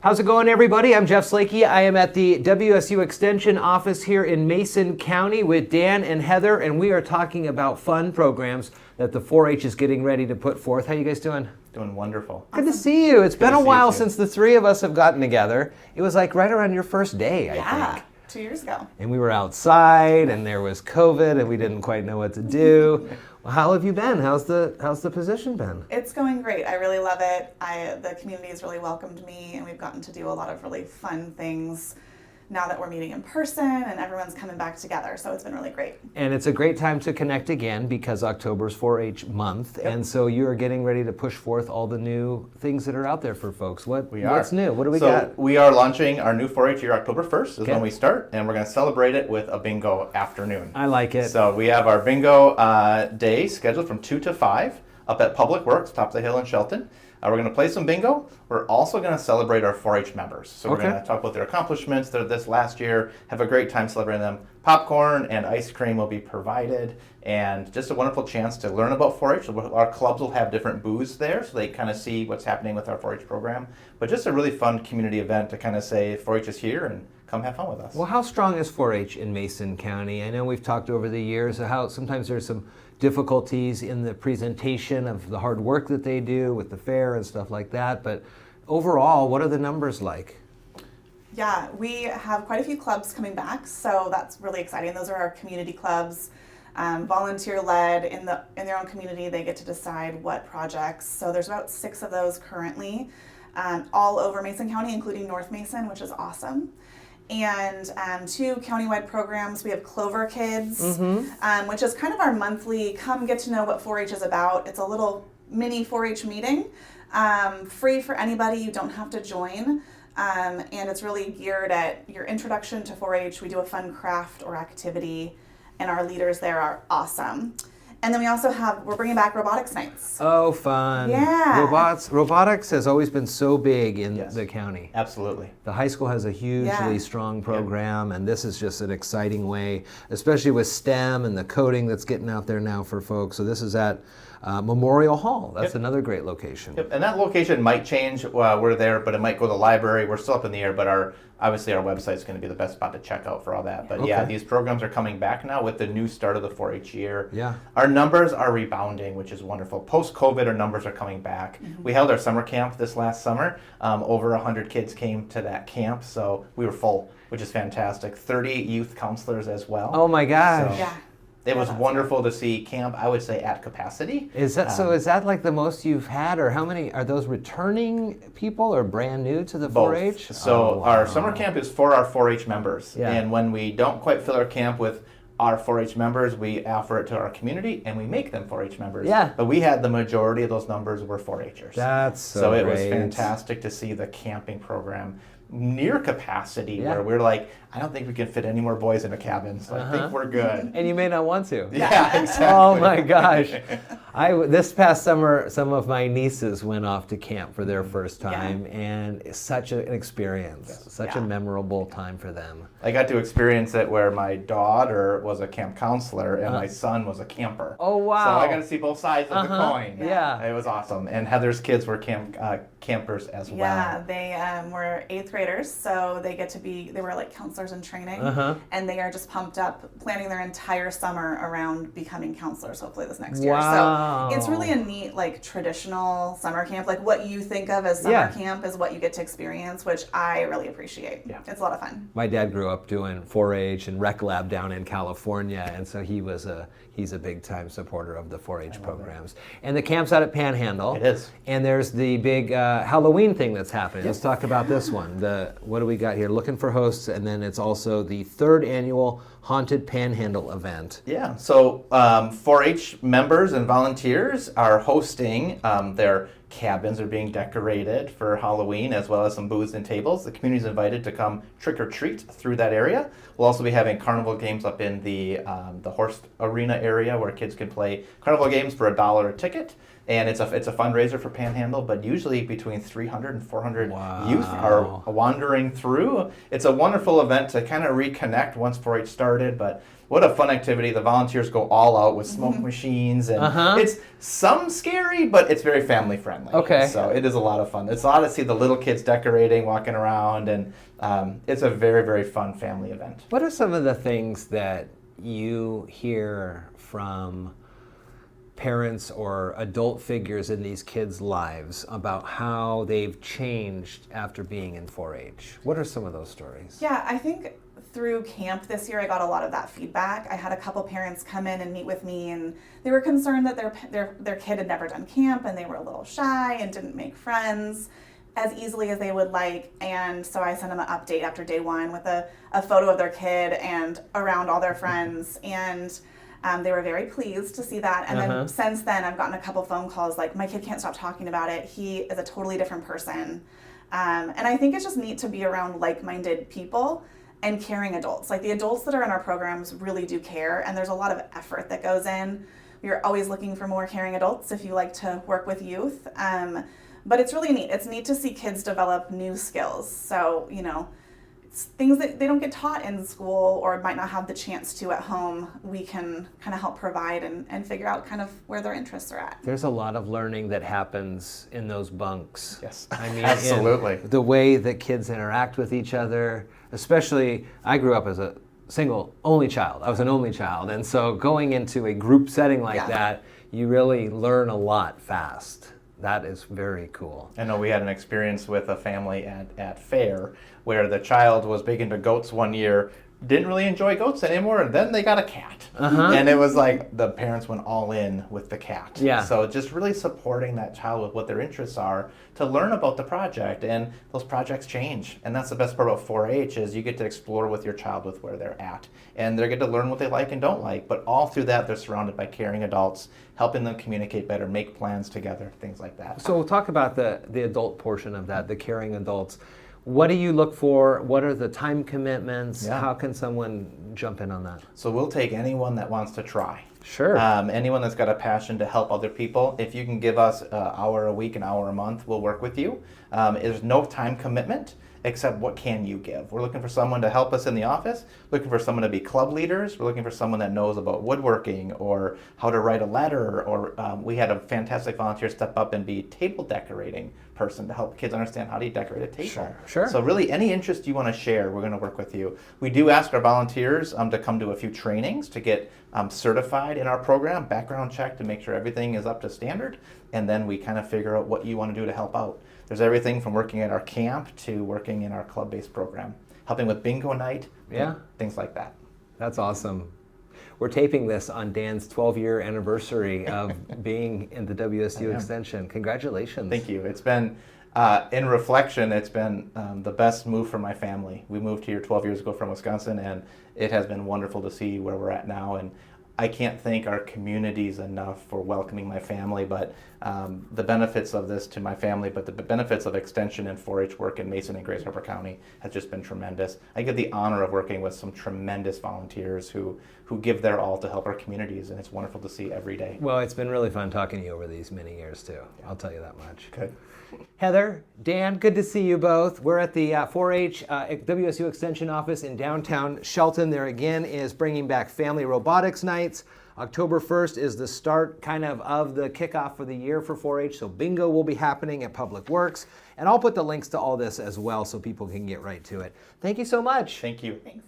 How's it going, everybody? I'm Jeff Slakey. I am at the WSU Extension office here in Mason County with Dan and Heather, and we are talking about fun programs that the 4-H is getting ready to put forth. How you guys doing? Doing wonderful. Good to see you. It's been a while since the three of us have gotten together. It was like right around your first day, I think. 2 years ago. And we were outside, and there was COVID, and we didn't quite know what to do. Well, how have you been? How's the position been? It's going great. I really love it. The community has really welcomed me, and we've gotten to do a lot of really fun things now that we're meeting in person and everyone's coming back together. So it's been really great. And it's a great time to connect again because October's 4-H month. Yep. And so you're getting ready to push forth all the new things that are out there for folks. What's new? What do we got? We are launching our new 4-H year October 1st is when we start, and we're going to celebrate it with a bingo afternoon. I like it. So we have our bingo day scheduled from 2 to 5 up at Public Works, top of the hill in Shelton. We're going to play some bingo. We're also going to celebrate our 4-H members. So we're going to talk about their accomplishments this last year, have a great time celebrating them. Popcorn and ice cream will be provided, and just a wonderful chance to learn about 4-H. Our clubs will have different booths there, so they kind of see what's happening with our 4-H program. But just a really fun community event to kind of say 4-H is here and come have fun with us. Well, how strong is 4-H in Mason County? I know we've talked over the years how sometimes there's some difficulties in the presentation of the hard work that they do with the fair and stuff like that, but overall, what are the numbers like? Yeah, we have quite a few clubs coming back, so that's really exciting. Those are our community clubs, volunteer-led in their own community. They get to decide what projects. So there's about 6 of those currently, all over Mason County, including North Mason, which is awesome. And 2 countywide programs. We have Clover Kids, which is kind of our monthly come get to know what 4-H is about. It's a little mini 4-H meeting, free for anybody. You don't have to join. And it's really geared at your introduction to 4-H. We do a fun craft or activity, and our leaders there are awesome. And then we also we're bringing back robotics nights. Oh, fun. Yeah. Robotics has always been so big in the county. Absolutely. The high school has a hugely strong program, and this is just an exciting way, especially with STEM and the coding that's getting out there now for folks. So this is at Memorial Hall. That's another great location. Yep. And that location might change. We're there, but it might go to the library. We're still up in the air, but obviously our website is going to be the best spot to check out for all that. But yeah, these programs are coming back now with the new start of the 4-H year. Yeah. Our numbers are rebounding, which is wonderful. Post-COVID, our numbers are coming back. We held our summer camp this last summer. Over 100 kids came to that camp, so we were full, which is fantastic. 30 youth counselors as well. Oh my gosh. So, Yeah. It was wonderful to see camp, I would say, at capacity. Is that so? Is that like the most you've had, or how many are those returning people or brand new to the 4-H? So our summer camp is for our 4-H members, and when we don't quite fill our camp with our 4-H members, we offer it to our community, and we make them 4-H members. Yeah. But we had the majority of those numbers were 4-Hers. That's so it was fantastic to see the camping program near capacity, where we're like, I don't think we can fit any more boys in a cabin, so I think we're good. And you may not want to. Yeah, exactly. Oh my gosh. This past summer, some of my nieces went off to camp for their first time, and it's such an experience, such a memorable time for them. I got to experience it where my daughter was a camp counselor and my son was a camper. Oh wow. So I got to see both sides of the coin. Yeah. It was awesome. And Heather's kids were campers as well. Yeah, they were 8th graders, so they were like counselors in training, and they are just pumped up, planning their entire summer around becoming counselors, hopefully this next year. So it's really a neat, like, traditional summer camp. Like, what you think of as summer camp is what you get to experience, which I really appreciate. Yeah. It's a lot of fun. My dad grew up doing 4-H and Rec Lab down in California, and so he's a big time supporter of the 4-H programs. And the camp's out at Panhandle. It is. And there's the big Halloween thing that's happening. Let's talk about this one. What do we got here? Looking for hosts, and then it's also the 3rd annual Haunted Panhandle event. Yeah, so 4-H members and volunteers are hosting their cabins are being decorated for Halloween, as well as some booths and tables. The community is invited to come trick or treat through that area. We'll also be having carnival games up in the horse arena area where kids can play carnival games for $1 a ticket. And it's a fundraiser for Panhandle, but usually between 300 and 400 youth are wandering through. It's a wonderful event to kind of reconnect once 4-H started, but what a fun activity. The volunteers go all out with smoke machines, and it's some scary, but it's very family friendly. Okay. So it is a lot of fun. It's a lot to see the little kids decorating, walking around, and it's a very, very fun family event. What are some of the things that you hear from parents or adult figures in these kids' lives about how they've changed after being in 4-H? What are some of those stories? Yeah, I think through camp this year, I got a lot of that feedback. I had a couple parents come in and meet with me, and they were concerned that their kid had never done camp, and they were a little shy and didn't make friends as easily as they would like. And so I sent them an update after day one with a photo of their kid and around all their friends, and they were very pleased to see that. And then since then, I've gotten a couple phone calls like, my kid can't stop talking about it. He is a totally different person. And I think it's just neat to be around like-minded people and caring adults. Like, the adults that are in our programs really do care, and there's a lot of effort that goes in. We're always looking for more caring adults if you like to work with youth. But it's really neat. It's neat to see kids develop new skills. So, it's things that they don't get taught in school or might not have the chance to at home, we can kind of help provide and figure out kind of where their interests are at. There's a lot of learning that happens in those bunks. Yes, I mean, absolutely. The way that kids interact with each other, especially, I grew up as a only child. I was an only child. And so going into a group setting like that, you really learn a lot fast. That is very cool. I know we had an experience with a family at fair where the child was big into goats one year, didn't really enjoy goats anymore, and then they got a cat. And it was like the parents went all in with the cat. Yeah. So just really supporting that child with what their interests are to learn about the project, and those projects change. And that's the best part about 4-H is you get to explore with your child with where they're at. And they get to learn what they like and don't like, but all through that they're surrounded by caring adults, helping them communicate better, make plans together, things like that. So we'll talk about the adult portion of that, the caring adults. What do you look for? What are the time commitments? Yeah. How can someone jump in on that? So we'll take anyone that wants to try. Sure. Anyone that's got a passion to help other people. If you can give us an hour a week, an hour a month, we'll work with you. There's no time commitment except what can you give. We're looking for someone to help us in the office, looking for someone to be club leaders, we're looking for someone that knows about woodworking or how to write a letter, or we had a fantastic volunteer step up and be table decorating person to help kids understand how to decorate a table. Sure. So really any interest you want to share, we're going to work with you. We do ask our volunteers to come to a few trainings to get certified in our program, background check to make sure everything is up to standard, and then we kind of figure out what you want to do to help out. There's everything from working at our camp to working in our club-based program, helping with bingo night, things like that. That's awesome. We're taping this on Dan's 12-year anniversary of being in the WSU Extension. Congratulations. Thank you. It's been, in reflection, it's been the best move for my family. We moved here 12 years ago from Wisconsin, and it has been wonderful to see where we're at now. And I can't thank our communities enough for welcoming my family, but the benefits of this to my family, but the benefits of Extension and 4-H work in Mason and Grace Harbor County has just been tremendous. I get the honor of working with some tremendous volunteers who give their all to help our communities, and it's wonderful to see every day. Well, it's been really fun talking to you over these many years, too. I'll tell you that much. Good. Heather, Dan, good to see you both. We're at the 4-H WSU Extension office in downtown Shelton. There again is bringing back Family Robotics Nights. October 1st is the start of the kickoff for the year for 4-H, so bingo will be happening at Public Works. And I'll put the links to all this as well so people can get right to it. Thank you so much. Thank you. Thanks.